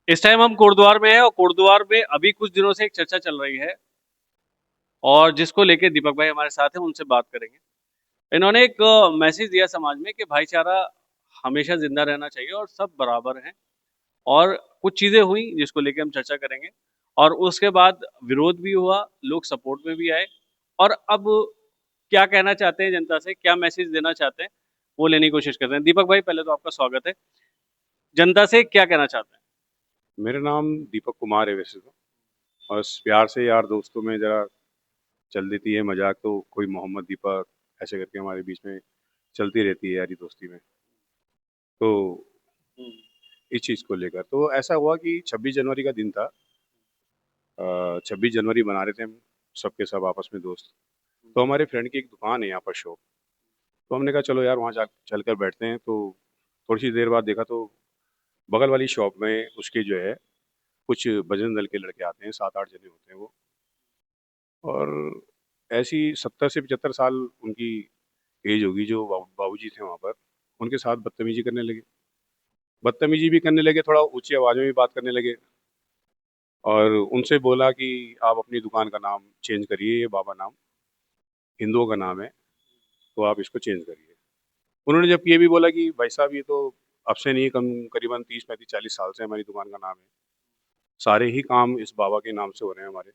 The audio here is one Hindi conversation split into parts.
इस टाइम हम कोटद्वार में हैं और कोटद्वार में अभी कुछ दिनों से एक चर्चा चल रही है और जिसको लेके दीपक भाई हमारे साथ हैं, उनसे बात करेंगे। इन्होंने एक मैसेज दिया समाज में कि भाईचारा हमेशा जिंदा रहना चाहिए और सब बराबर हैं। और कुछ चीजें हुई जिसको लेके हम चर्चा करेंगे और उसके बाद विरोध भी हुआ, लोग सपोर्ट में भी आए। और अब क्या कहना चाहते हैं जनता से, क्या मैसेज देना चाहते हैं, वो लेने की कोशिश करते हैं। दीपक भाई, पहले तो आपका स्वागत है। जनता से क्या कहना चाहते हैं? मेरा नाम दीपक कुमार है वैसे तो। और प्यार से यार दोस्तों में ज़रा चल देती है मजाक, तो कोई मोहम्मद दीपक ऐसे करके हमारे बीच में चलती रहती है यारी दोस्ती में। तो हम्म। इस चीज़ को लेकर तो ऐसा हुआ कि 26 जनवरी का दिन था। 26 जनवरी मना रहे थे हम सबके सब आपस में दोस्त। तो हमारे फ्रेंड की एक दुकान है यहाँ पर, शॉप। तो हमने कहा चलो यार वहाँ जा चल कर बैठते हैं। तो थोड़ी सी देर बाद देखा तो बगल वाली शॉप में उसके जो है कुछ भजन दल के लड़के आते हैं, 7-8 जने होते हैं वो। और ऐसी 70 से 75 साल उनकी एज होगी, जो बाबूजी थे वहाँ पर। उनके साथ बदतमीजी करने लगे। बदतमीजी भी करने लगे, थोड़ा ऊंची आवाज़ में भी बात करने लगे। और उनसे बोला कि आप अपनी दुकान का नाम चेंज करिए, ये बाबा नाम हिंदुओं का नाम है, तो आप इसको चेंज करिए। उन्होंने जब ये भी बोला कि भाई साहब ये तो अब से नहीं, कम करीबन 30-35-40 साल से हमारी दुकान का नाम है, सारे ही काम इस बाबा के नाम से हो रहे हैं हमारे,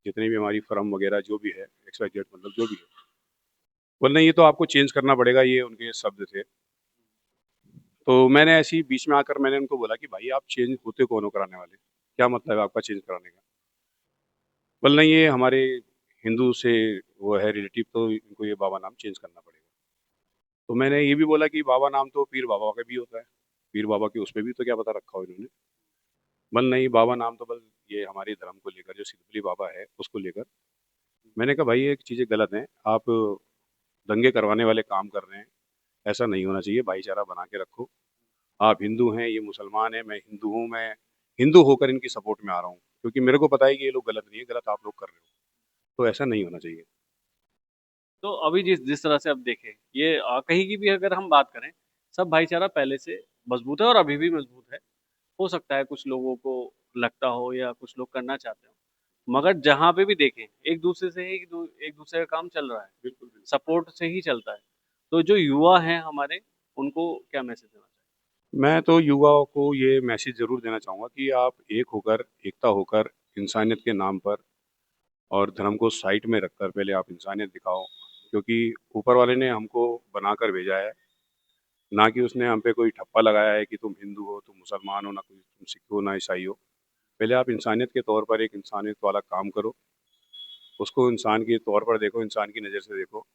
जितनी भी हमारी फर्म वगैरह जो भी है, XYZ मतलब जो भी है। बोलना ये तो आपको चेंज करना पड़ेगा, ये उनके शब्द थे। तो मैंने ऐसे ही बीच में आकर मैंने उनको बोला कि भाई आप चेंज होते कौन हो कराने वाले, क्या मतलब है आपका चेंज कराने का। बोल नहीं, ये हमारे हिंदू से वो है रिलेटिव, तो इनको ये बाबा नाम चेंज करना पड़ेगा। तो मैंने ये भी बोला कि बाबा नाम तो पीर बाबा का भी होता है, पीर बाबा के उसमें भी तो क्या पता रखा हो इन्होंने। बोल नहीं, बाबा नाम तो बल ये हमारे धर्म को लेकर, जो सिद्धपली बाबा है उसको लेकर। मैंने कहा भाई ये चीज़ें गलत हैं, आप दंगे करवाने वाले काम कर रहे हैं, ऐसा नहीं होना चाहिए, भाईचारा बना के रखो। आप हिंदू हैं, ये मुसलमान है, मैं हिंदू हूँ, मैं हिंदू होकर इनकी सपोर्ट में आ रहा हूँ, क्योंकि मेरे को पता है कि ये लोग गलत नहीं है, गलत आप लोग कर रहे हो, तो ऐसा नहीं होना चाहिए। तो अभी जिस जिस तरह से अब देखें, ये कहीं की भी अगर हम बात करें, सब भाईचारा पहले से मजबूत है और अभी भी मजबूत है। हो सकता है कुछ लोगों को लगता हो या कुछ लोग करना चाहते हो, मगर जहां पे भी देखें एक दूसरे से ही एक दूसरे का काम चल रहा है, बिल्कुल बिल्कुल। सपोर्ट से ही चलता है। तो जो युवा हैं हमारे, उनको क्या मैसेज देना चाहिए? मैं तो युवाओं को ये मैसेज ज़रूर देना चाहूँगा कि आप एक होकर, एकता होकर, इंसानियत के नाम पर और धर्म को साइड में रखकर पहले आप इंसानियत दिखाओ। क्योंकि ऊपर वाले ने हमको बनाकर भेजा है, ना कि उसने हम पे कोई ठप्पा लगाया है कि तुम हिंदू हो, तुम मुसलमान हो, ना कोई तुम सिख हो, ना ईसाई हो। पहले आप इंसानियत के तौर पर एक इंसानियत वाला काम करो, उसको इंसान के तौर पर देखो, इंसान की नज़र से देखो।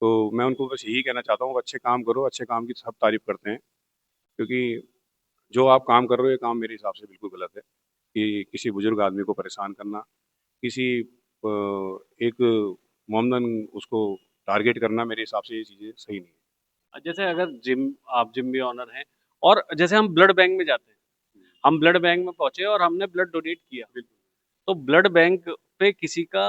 तो मैं उनको बस यही कहना चाहता हूँ, अच्छे काम करो, अच्छे काम की सब तारीफ करते हैं। क्योंकि जो आप काम कर रहे हो, ये काम मेरे हिसाब से बिल्कुल गलत है, कि किसी बुजुर्ग आदमी को परेशान करना, किसी एक मोमदन उसको टारगेट करना, मेरे हिसाब से ये चीज़ें सही नहीं है। जैसे अगर जिम, आप जिम भी ऑनर हैं, और जैसे हम ब्लड बैंक में जाते हैं, हम ब्लड बैंक में पहुंचे और हमने ब्लड डोनेट किया, बिल्कुल। तो ब्लड बैंक पे किसी का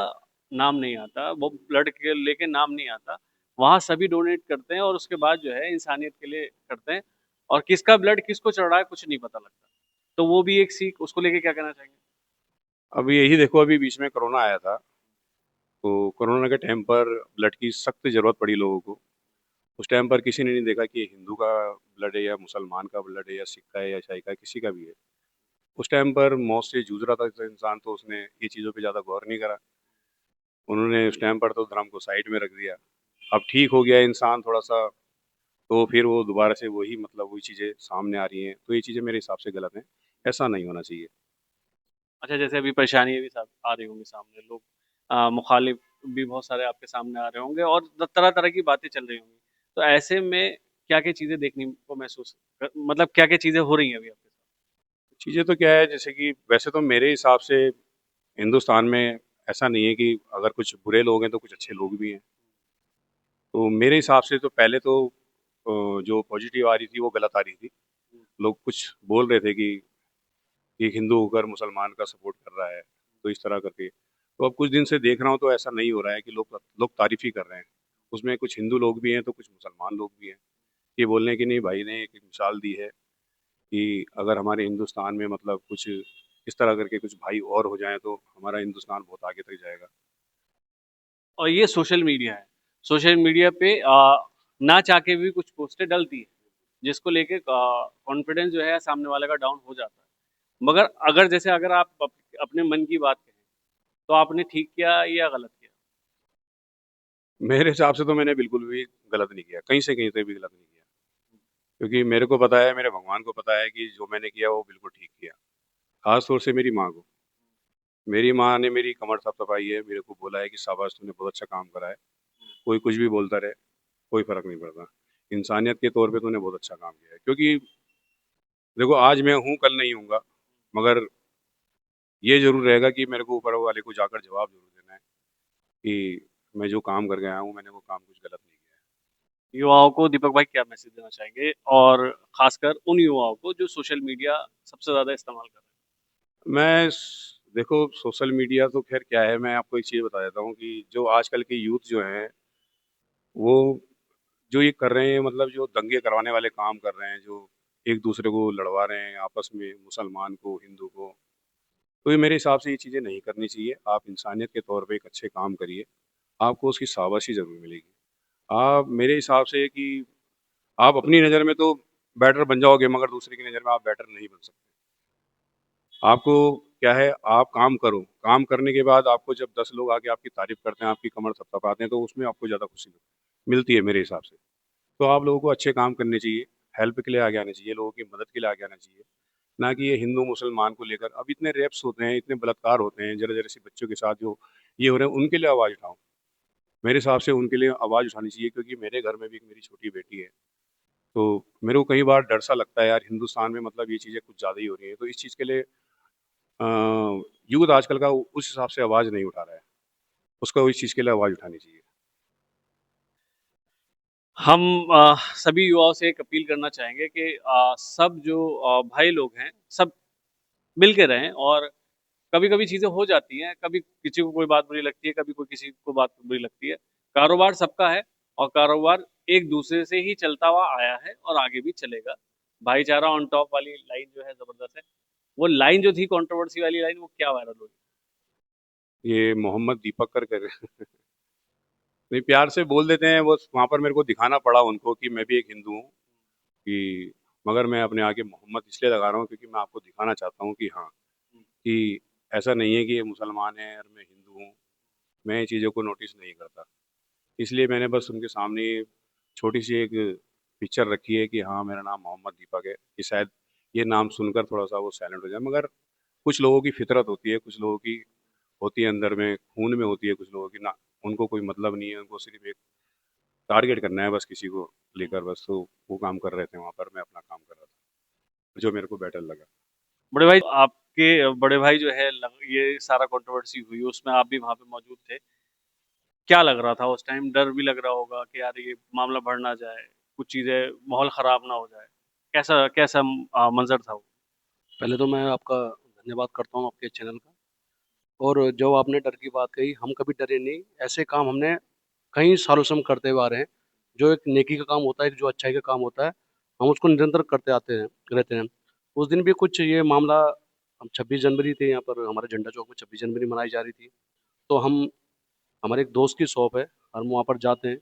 नाम नहीं आता, वो ब्लड के लेके नाम नहीं आता। वहां सभी डोनेट करते हैं और उसके बाद जो है इंसानियत के लिए करते हैं। और किसका ब्लड किसको चढ़ रहा है कुछ नहीं पता लगता। तो वो भी एक सीख, उसको लेके क्या कहना चाहेंगे? अब यही देखो, अभी बीच में कोरोना आया था, तो कोरोना के टाइम पर ब्लड की सख्त ज़रूरत पड़ी लोगों को। उस टाइम पर किसी ने नहीं देखा कि ये हिंदू का ब्लड है या मुसलमान का ब्लड है या सिख का है या ईसाई का है, किसी का भी है। उस टाइम पर मौत से जूझ रहा था इंसान, तो उसने ये चीज़ों पे ज़्यादा गौर नहीं करा। उन्होंने उस टाइम पर तो धर्म को साइड में रख दिया। अब ठीक हो गया इंसान थोड़ा सा, तो फिर वो दोबारा से वही मतलब वही चीज़ें सामने आ रही हैं, तो ये चीज़ें मेरे हिसाब से गलत हैं, ऐसा नहीं होना चाहिए। अच्छा, जैसे अभी परेशानियां भी आ रही होंगी सामने, लोग मुखालिफ भी बहुत सारे आपके सामने आ रहे होंगे और तरह तरह की बातें चल रही होंगी। तो ऐसे में क्या क्या चीजें देखने को मतलब क्या क्या चीजें हो रही हैं अभी आपके साथ? चीज़ें तो क्या है, जैसे कि वैसे तो मेरे हिसाब से हिंदुस्तान में ऐसा नहीं है कि अगर कुछ बुरे लोग हैं तो कुछ अच्छे लोग भी हैं। तो मेरे हिसाब से तो पहले तो जो पॉजिटिव आ रही थी वो गलत आ रही थी। लोग कुछ बोल रहे थे कि एक हिंदू होकर मुसलमान का सपोर्ट कर रहा है, तो इस तरह करके। तो अब कुछ दिन से देख रहा हूँ तो ऐसा नहीं हो रहा है, कि लोग तारीफ ही कर रहे हैं। उसमें कुछ हिंदू लोग भी हैं तो कुछ मुसलमान लोग भी हैं। ये बोलने की नहीं, भाई ने एक मिसाल दी है कि अगर हमारे हिंदुस्तान में मतलब कुछ इस तरह करके कुछ भाई और हो जाएँ तो हमारा हिंदुस्तान बहुत आगे तक जाएगा। और ये सोशल मीडिया है। सोशल मीडिया पे ना चाह के भी कुछ पोस्टें डलती है, जिसको लेके कॉन्फिडेंस जो है सामने वाले का डाउन हो जाता है। मगर अगर जैसे अगर आप अपने मन की बात कहें, तो आपने ठीक किया या गलत किया? मेरे हिसाब से तो मैंने बिल्कुल भी गलत नहीं किया, कहीं से कहीं से भी गलत नहीं किया। क्योंकि मेरे को पता है, मेरे भगवान को पता है कि जो मैंने किया वो बिल्कुल ठीक किया। ख़ास तौर से मेरी माँ को। मेरी माँ ने मेरी कमर थपथपाई है, मेरे को बोला है कि शाबाश तूने बहुत अच्छा काम करा है। कोई कुछ भी बोलता रहे, कोई फ़र्क नहीं पड़ता। इंसानियत के तौर पे तूने बहुत अच्छा काम किया है। क्योंकि देखो आज मैं हूँ, कल नहीं हूँगा, मगर ये ज़रूर रहेगा कि मेरे को ऊपर वाले को जाकर जवाब ज़रूर देना है कि मैं जो काम करके आया हूँ, मैंने वो काम कुछ गलत नहीं किया है। युवाओं को दीपक भाई क्या मैसेज देना चाहेंगे, और खासकर उन युवाओं को जो सोशल मीडिया सबसे ज्यादा इस्तेमाल कर रहे देखो सोशल मीडिया तो खैर क्या है, मैं आपको एक चीज़ बता देता हूँ कि जो आजकल के यूथ जो हैं, वो जो ये कर रहे हैं, मतलब जो दंगे करवाने वाले काम कर रहे हैं, जो एक दूसरे को लड़वा रहे हैं आपस में, मुसलमान को हिंदू को, तो ये मेरे हिसाब से ये चीज़ें नहीं करनी चाहिए। आप इंसानियत के तौर पे एक अच्छे काम करिए, आपको उसकी शाबाशी ज़रूर मिलेगी। आप मेरे हिसाब से कि आप अपनी नज़र में तो बेटर बन जाओगे, मगर दूसरे की नज़र में आप बेटर नहीं बन सकते। आपको क्या है, आप काम करो, काम करने के बाद आपको जब 10 लोग आके आपकी तारीफ करते हैं, आपकी कमर थपथपाते हैं, तो उसमें आपको ज़्यादा खुशी मिलती है मेरे हिसाब से। तो आप लोगों को अच्छे काम करने चाहिए, हेल्प के लिए आगे आना चाहिए, लोगों की मदद के लिए आगे आना चाहिए, ना कि ये हिंदू मुसलमान को लेकर। अब इतने रेप्स होते हैं, इतने बलात्कार होते हैं जरा जरा सी बच्चों के साथ जो ये हो रहे हैं, उनके लिए आवाज़ उठाओ। मेरे हिसाब से उनके लिए आवाज़ उठानी चाहिए, क्योंकि मेरे घर में भी एक मेरी छोटी बेटी है। तो मेरे को कई बार डर सा लगता है यार, हिंदुस्तान में मतलब ये चीज़ें कुछ ज़्यादा ही हो रही हैं। तो इस चीज़ के लिए यूथ आजकल का उस हिसाब से आवाज़ नहीं उठा रहा है, उसको इस चीज़ के लिए आवाज़ उठानी चाहिए। हम सभी युवाओं से एक अपील करना चाहेंगे कि सब जो भाई लोग हैं, सब मिल के रहें। और कभी कभी चीजें हो जाती हैं, कभी किसी को कोई बात बुरी लगती है, कभी कोई किसी को बात बुरी लगती है। कारोबार सबका है, और कारोबार एक दूसरे से ही चलता हुआ आया है और आगे भी चलेगा। भाईचारा ऑन टॉप वाली लाइन जो है जबरदस्त है। वो लाइन जो थी कंट्रोवर्सी वाली लाइन, वो क्या वायरल हुई? ये मोहम्मद दीपक कर नहीं, प्यार से बोल देते हैं, बस वहाँ पर मेरे को दिखाना पड़ा उनको कि मैं भी एक हिंदू हूँ, कि मगर मैं अपने आगे मोहम्मद इसलिए लगा रहा हूँ क्योंकि मैं आपको दिखाना चाहता हूँ कि हाँ, कि ऐसा नहीं है कि ये मुसलमान है और मैं हिंदू हूँ, मैं ये चीज़ों को नोटिस नहीं करता। इसलिए मैंने बस उनके सामने छोटी सी एक पिक्चर रखी है कि हाँ, मेरा नाम मोहम्मद दीपक है, कि शायद ये नाम सुनकर थोड़ा सा वो साइलेंट हो जाए। मगर कुछ लोगों की फितरत होती है, कुछ लोगों की होती है अंदर में, खून में होती है कुछ लोगों की ना, उनको कोई मतलब नहीं है, उनको सिर्फ एक टारगेट करना है बस किसी को लेकर, बस तो वो काम कर रहे थे वहाँ पर, मैं अपना काम कर रहा था, जो मेरे को बेटर लगा। बड़े भाई, आपके बड़े भाई जो है ये सारा कंट्रोवर्सी हुई, उसमें आप भी वहां पे मौजूद थे। क्या लग रहा था उस टाइम? डर भी लग रहा होगा कि यार ये मामला बढ़ ना जाए, कुछ चीजें माहौल खराब ना हो जाए। कैसा कैसा मंजर था वो? पहले तो मैं आपका धन्यवाद करता हूँ आपके चैनल का। और जो आपने डर की बात कही, हम कभी डरे नहीं। ऐसे काम हमने कई सालों से हम करते हुए आ रहे हैं। जो एक नेकी का काम होता है, एक जो अच्छाई का काम होता है, हम उसको निरंतर करते आते हैं, रहते हैं। उस दिन भी कुछ ये मामला, हम 26 जनवरी थे, यहाँ पर हमारे झंडा चौक में 26 जनवरी मनाई जा रही थी। तो हम, हमारे एक दोस्त की शॉप है, हम वहाँ पर जाते हैं।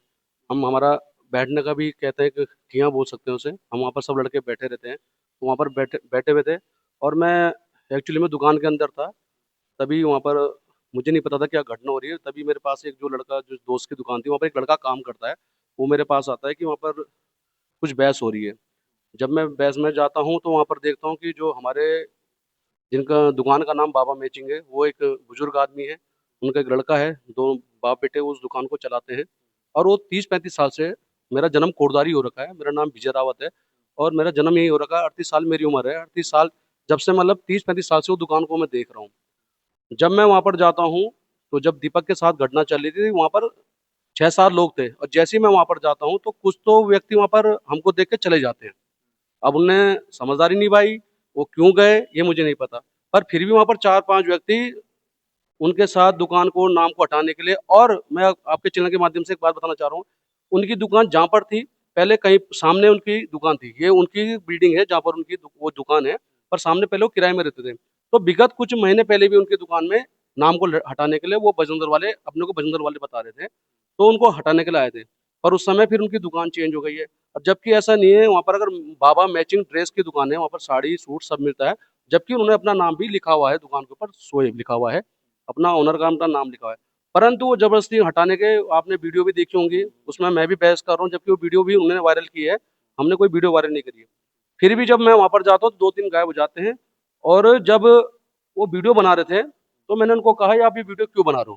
हम, हमारा बैठने का भी कहते हैं कि किया बोल सकते हैं उसे, हम वहाँ पर सब लड़के बैठे रहते हैं। तो वहाँ पर बैठे बैठे हुए थे, और मैं एक्चुअली मैं दुकान के अंदर था। तभी वहाँ पर मुझे नहीं पता था क्या घटना हो रही है। तभी मेरे पास एक, जो लड़का, जो दोस्त की दुकान थी, वहाँ पर एक लड़का काम करता है, वो मेरे पास आता है कि वहाँ पर कुछ बहस हो रही है। जब मैं बहस में जाता हूँ तो वहाँ पर देखता हूँ कि जो हमारे, जिनका दुकान का नाम बाबा मैचिंग है, वो एक बुजुर्ग आदमी है। उनका एक लड़का है, दो बाप बेटे उस दुकान को चलाते हैं। और वो 30-35 साल से, मेरा जन्म कोटदारी हो रखा है, मेरा नाम विजय रावत है, और मेरा जन्म यही हो रखा है। 38 साल मेरी उम्र है, 38 साल, जब से मतलब 30-35 साल से वो दुकान को मैं देख रहा हूँ। जब मैं वहाँ पर जाता हूँ, तो जब दीपक के साथ घटना चल रही थी, वहाँ पर 6-7 लोग थे, और जैसे ही मैं वहाँ पर जाता हूँ, तो कुछ तो व्यक्ति वहाँ पर हमको देख के चले जाते हैं। अब उनने समझदारी निभाई, वो क्यों गए ये मुझे नहीं पता। पर फिर भी वहाँ पर 4-5 व्यक्ति उनके साथ दुकान को, नाम को हटाने के लिए, और मैं आपके चैनल के माध्यम से एक बात बताना चाह रहा हूँ, उनकी दुकान जहाँ पर थी, पहले कहीं सामने उनकी दुकान थी, ये उनकी बिल्डिंग है जहाँ पर उनकी वो दुकान है, पर सामने पहले वो किराए में रहते थे। तो विगत कुछ महीने पहले भी उनकी दुकान में नाम को हटाने के लिए वो बजरंग वाले अपने को बजरंग वाले बता रहे थे, तो उनको हटाने के लिए आए थे। पर उस समय फिर उनकी दुकान चेंज हो गई है। अब जबकि ऐसा नहीं है, वहाँ पर अगर बाबा मैचिंग ड्रेस की दुकान है, वहाँ पर साड़ी सूट सब मिलता है, जबकि उन्होंने अपना नाम भी लिखा हुआ है दुकान के ऊपर, शोएब लिखा हुआ है, अपना ओनर का अपना नाम लिखा हुआ है। परंतु वो जबरदस्ती हटाने के, आपने वीडियो भी देखी होंगी, उसमें मैं भी बहस कर रहा हूँ, जबकि वो वीडियो भी उन्होंने वायरल की है, हमने कोई वीडियो वायरल नहीं करी है। फिर भी जब मैं वहाँ पर जाता हूँ तो 2-3 गायब हो जाते हैं। और जब वो वीडियो बना रहे थे तो मैंने उनको कहा, ये आप ये वीडियो क्यों बना रहे हो?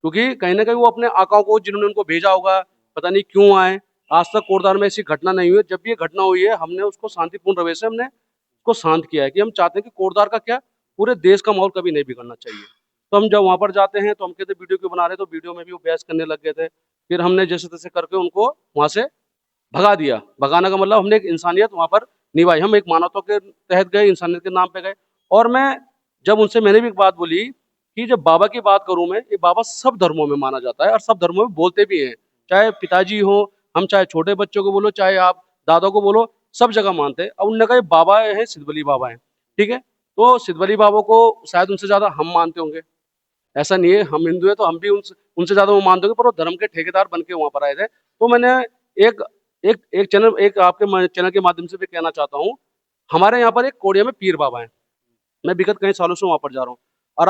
क्योंकि कहीं न कहीं वो अपने आकाओं को, जिन्होंने उनको भेजा होगा, पता नहीं क्यों आए, आज तक कोटद्वार में ऐसी घटना नहीं हुई है। जब भी ये घटना हुई है, हमने उसको शांतिपूर्ण रवैये से हमने उसको शांत किया है, कि हम चाहते हैं कि कोटद्वार का क्या, पूरे देश का माहौल कभी नहीं बिगड़ना चाहिए। तो हम जब वहाँ पर जाते हैं तो हम कहते हैं वीडियो क्यों बना रहे हैं, तो वीडियो में भी वो बहस करने लग गए थे। फिर हमने जैसे-तैसे करके उनको वहाँ से भगा दिया। भगाने का मतलब हमने एक इंसानियत वहाँ पर निभाई, हम एक मानवता के तहत गए, इंसानियत के नाम पे गए। और मैंने भी एक बात बोली कि जब बाबा की बात करूँ मैं, ये बाबा सब धर्मों में माना जाता है और सब धर्मों में बोलते भी हैं। चाहे पिताजी हों, हम चाहे छोटे बच्चों को बोलो, चाहे आप दादा को बोलो, सब जगह मानते हैं। अब उन्होंने कहा ये बाबा हैं, सिद्धबली बाबा हैं, ठीक है? तो सिद्धबली बाबा को शायद उनसे ज़्यादा हम मानते होंगे। ऐसा नहीं है, हम हिंदू हैं तो हम भी उनसे उनसे ज़्यादा वो मानते होंगे, पर वो धर्म के ठेकेदार बन के वहाँ पर आए थे। तो मैंने एक एक आपके चैनल के माध्यम से भी कहना चाहता हूँ, हमारे यहाँ पर एक कोडिया में पीर बाबा हैं। मैं विगत कई सालों से वहाँ पर जा रहा हूँ। और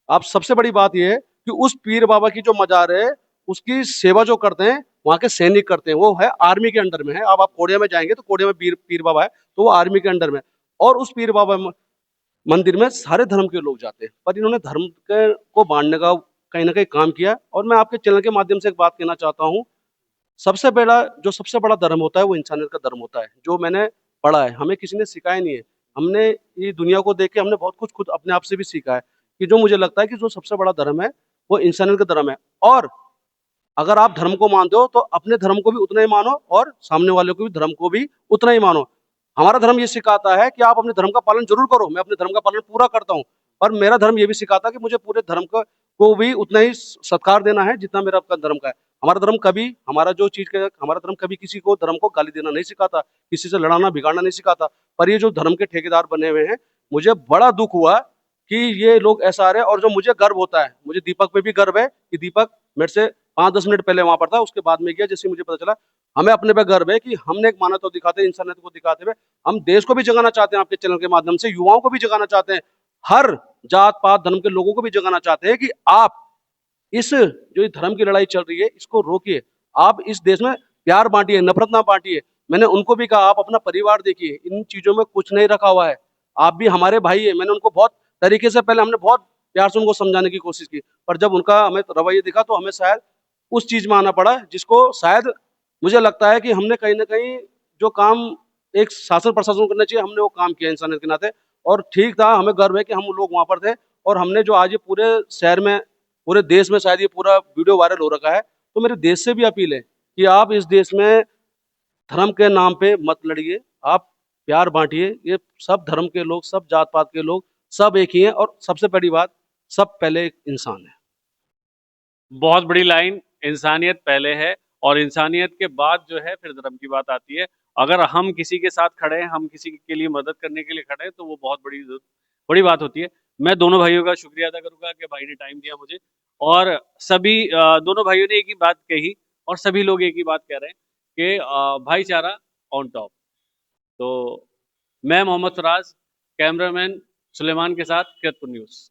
आप सबसे बड़ी बात ये है कि उस पीर बाबा की जो मज़ार है, उसकी सेवा जो करते हैं, वहाँ के सैनिक करते हैं। वो है आर्मी के अंडर में है। अब आप कोडिया में जाएँगे तो कोडिया में पीर पीर बाबा है, तो वो आर्मी के अंडर में है। और उस पीर बाबा मंदिर में सारे धर्म के लोग जाते हैं, पर इन्होंने धर्म के को बांटने का कहीं न कहीं काम किया। और मैं आपके चैनल के माध्यम से एक बात कहना चाहता हूँ, सबसे बड़ा धर्म होता है वो इंसानियत का धर्म होता है, जो मैंने पढ़ा है। हमें किसी ने सिखाया नहीं है। हमने ये दुनिया को देख के हमने बहुत कुछ खुद अपने आप से भी सीखा है, कि जो मुझे लगता है कि जो सबसे बड़ा धर्म है, वो इंसानियत का धर्म है। और अगर आप धर्म को मानते हो तो अपने धर्म को भी उतना ही मानो और सामने वाले को भी धर्म को भी उतना ही मानो। हमारा धर्म ये सिखाता है कि आप अपने धर्म का पालन ज़रूर करो, मैं अपने धर्म का पालन पूरा करता हूँ। पर मेरा धर्म ये भी सिखाता है कि मुझे पूरे धर्म को भी उतना ही सत्कार देना है जितना मेरा आपका धर्म का है। हमारा धर्म कभी किसी को धर्म को गाली देना नहीं सिखाता, किसी से लड़ाना बिगाड़ना नहीं सिखाता। पर ये जो धर्म के ठेकेदार बने हुए हैं, मुझे बड़ा दुःख हुआ कि ये लोग ऐसा आ रहे हैं। और जो मुझे गर्व होता है, मुझे दीपक पे भी गर्व है कि दीपक मेरे से 5-10 मिनट पहले वहाँ पर था, उसके बाद में गया। जैसे मुझे पता चला, हमें अपने पे गर्व है कि हमने एक मानवता दिखाते हैं, इंसानियत को दिखाते हुए हम देश को भी जगाना चाहते हैं। आपके चैनल के माध्यम से युवाओं को भी जगाना चाहते हैं, हर जात पात धर्म के लोगों को भी जगाना चाहते हैं कि आप इस जो ये धर्म की लड़ाई चल रही है, इसको रोकिए। आप इस देश में प्यार बांटिए, नफरत ना बांटिए। मैंने उनको भी कहा, आप अपना परिवार देखिए, इन चीजों में कुछ नहीं रखा हुआ है, आप भी हमारे भाई है। मैंने उनको बहुत तरीके से, पहले हमने बहुत प्यार से उनको समझाने की कोशिश की, पर जब उनका हमें रवैया दिखा तो हमें शायद उस चीज में आना पड़ा, जिसको शायद मुझे लगता है कि हमने कहीं ना कहीं जो काम एक शासन प्रशासन को करना चाहिए, हमने वो काम किया इंसानियत के नाते। और ठीक था, हमें गर्व है कि हम लोग वहां पर थे। और हमने जो आज ये पूरे शहर में, पूरे देश में शायद ये पूरा वीडियो वायरल हो रखा है, तो मेरे देश से भी अपील है कि आप इस देश में धर्म के नाम पे मत लड़िए, आप प्यार बांटिए। ये सब धर्म के लोग, सब जात पात के लोग, सब एक ही हैं। और सबसे बड़ी बात, सब पहले एक इंसान है। बहुत बड़ी लाइन, इंसानियत पहले है और इंसानियत के बाद जो है फिर धर्म की बात आती है। अगर हम किसी के साथ खड़े हैं, हम किसी के लिए मदद करने के लिए खड़े हैं, तो वो बहुत बड़ी बड़ी बात होती है। मैं दोनों भाइयों का शुक्रिया अदा करूंगा कि भाई ने टाइम दिया मुझे। और दोनों भाइयों ने एक ही बात कही और सभी लोग एक ही बात कह रहे हैं कि भाईचारा ऑन टॉप। तो मैं मोहम्मद फराज, कैमरामैन सुलेमान के साथ, कीरतपुर न्यूज़।